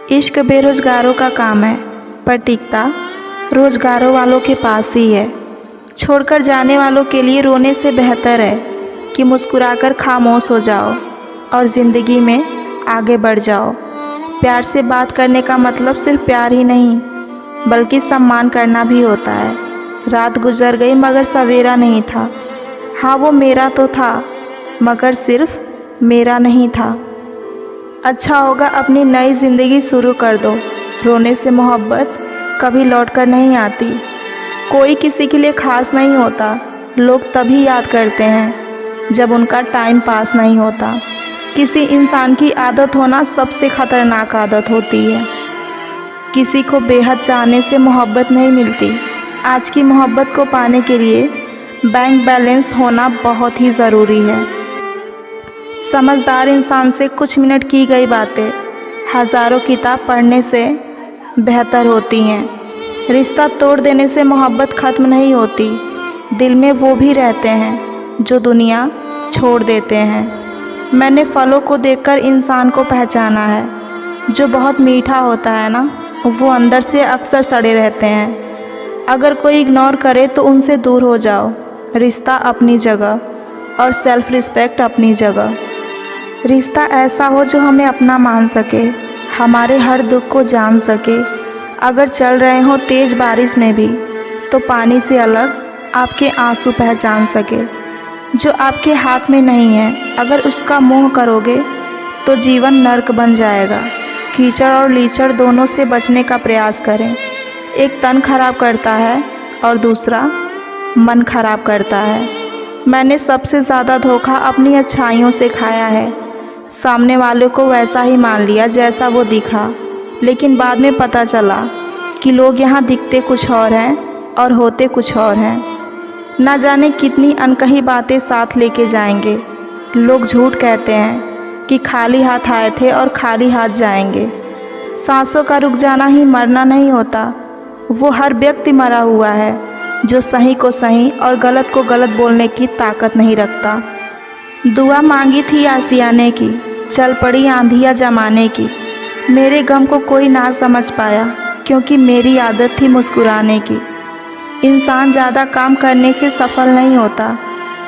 इश्क बेरोजगारों का काम है, पर टिकता रोजगारों वालों के पास ही है। छोड़कर जाने वालों के लिए रोने से बेहतर है कि मुस्कुराकर खामोश हो जाओ और ज़िंदगी में आगे बढ़ जाओ। प्यार से बात करने का मतलब सिर्फ प्यार ही नहीं, बल्कि सम्मान करना भी होता है। रात गुजर गई मगर सवेरा नहीं था। हाँ, वो मेरा तो था, मगर सिर्फ मेरा नहीं था। अच्छा होगा अपनी नई ज़िंदगी शुरू कर दो। रोने से मोहब्बत कभी लौट कर नहीं आती। कोई किसी के लिए ख़ास नहीं होता। लोग तभी याद करते हैं जब उनका टाइम पास नहीं होता। किसी इंसान की आदत होना सबसे ख़तरनाक आदत होती है। किसी को बेहद चाहने से मोहब्बत नहीं मिलती। आज की मोहब्बत को पाने के लिए बैंक बैलेंस होना बहुत ही ज़रूरी है। समझदार इंसान से कुछ मिनट की गई बातें हज़ारों किताब पढ़ने से बेहतर होती हैं। रिश्ता तोड़ देने से मोहब्बत ख़त्म नहीं होती। दिल में वो भी रहते हैं जो दुनिया छोड़ देते हैं। मैंने फलों को देखकर इंसान को पहचाना है। जो बहुत मीठा होता है ना, वो अंदर से अक्सर सड़े रहते हैं। अगर कोई इग्नोर करे तो उनसे दूर हो जाओ। रिश्ता अपनी जगह और सेल्फ़ रिस्पेक्ट अपनी जगह। रिश्ता ऐसा हो जो हमें अपना मान सके, हमारे हर दुख को जान सके। अगर चल रहे हो तेज़ बारिश में भी, तो पानी से अलग आपके आंसू पहचान सके। जो आपके हाथ में नहीं है, अगर उसका मोह करोगे तो जीवन नर्क बन जाएगा। कीचड़ और लीचड़ दोनों से बचने का प्रयास करें। एक तन खराब करता है और दूसरा मन खराब करता है। मैंने सबसे ज़्यादा धोखा अपनी अच्छाइयों से खाया है। सामने वाले को वैसा ही मान लिया जैसा वो दिखा, लेकिन बाद में पता चला कि लोग यहाँ दिखते कुछ और हैं और होते कुछ और हैं। ना जाने कितनी अनकही बातें साथ लेके जाएंगे। लोग झूठ कहते हैं कि खाली हाथ आए थे और खाली हाथ जाएंगे। सांसों का रुक जाना ही मरना नहीं होता। वो हर व्यक्ति मरा हुआ है जो सही को सही और गलत को गलत बोलने की ताकत नहीं रखता। दुआ मांगी थी आशियाने की, चल पड़ी आंधियाँ जमाने की। मेरे गम को कोई ना समझ पाया, क्योंकि मेरी आदत थी मुस्कुराने की। इंसान ज़्यादा काम करने से सफल नहीं होता,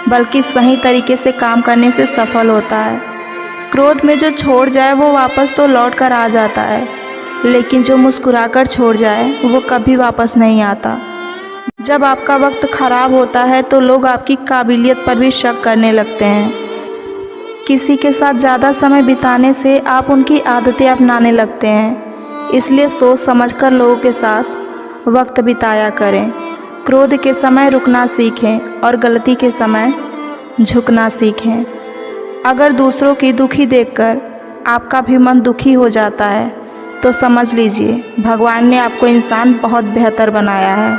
बल्कि सही तरीके से काम करने से सफल होता है। क्रोध में जो छोड़ जाए वो वापस तो लौट कर आ जाता है, लेकिन जो मुस्कुरा कर छोड़ जाए वो कभी वापस नहीं आता। जब आपका वक्त ख़राब होता है तो लोग आपकी काबिलियत पर भी शक करने लगते हैं। किसी के साथ ज़्यादा समय बिताने से आप उनकी आदतें अपनाने लगते हैं। इसलिए सोच समझकर लोगों के साथ वक्त बिताया करें। क्रोध के समय रुकना सीखें और गलती के समय झुकना सीखें। अगर दूसरों की दुखी देखकर आपका भी मन दुखी हो जाता है तो समझ लीजिए भगवान ने आपको इंसान बहुत बेहतर बनाया है।